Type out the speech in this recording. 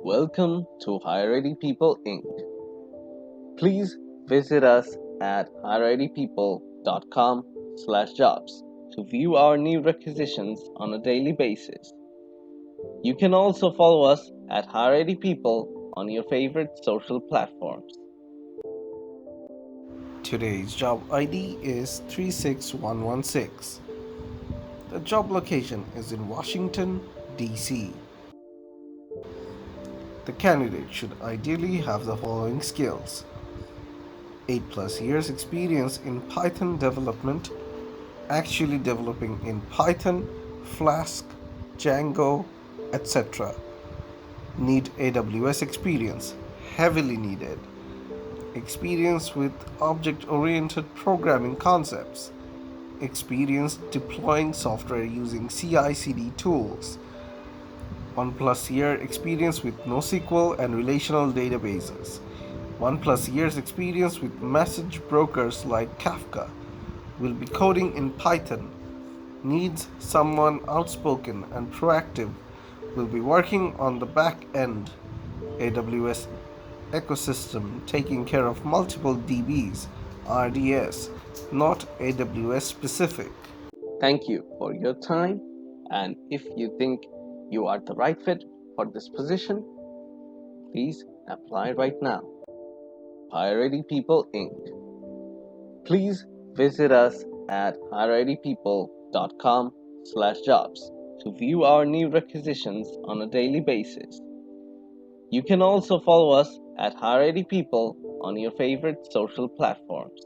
Welcome to Higher People Inc. Please visit us at higheridpeople.com/jobs to view our new requisitions on a daily basis. You can also follow us at Higher People on your favorite social platforms. Today's job ID is 36116. The job location is in Washington, D.C. The candidate should ideally have the following skills: 8 plus years experience in Python development, actually developing in Python, Flask, Django, etc. Need AWS experience, heavily needed. Experience with object oriented programming concepts. Experience deploying software using CI/CD tools. 1+ year experience with NoSQL and relational databases. 1+ years experience with message brokers like Kafka. Will be coding in Python. Needs someone outspoken and proactive. Will be working on the back end AWS ecosystem, taking care of multiple DBs, RDS, not AWS specific. Thank you for your time, and if you think you are the right fit for this position, please apply right now. Higher People Inc. Please visit us at higheridpeople.com/jobs to view our new requisitions on a daily basis. You can also follow us at Higher People on your favorite social platforms.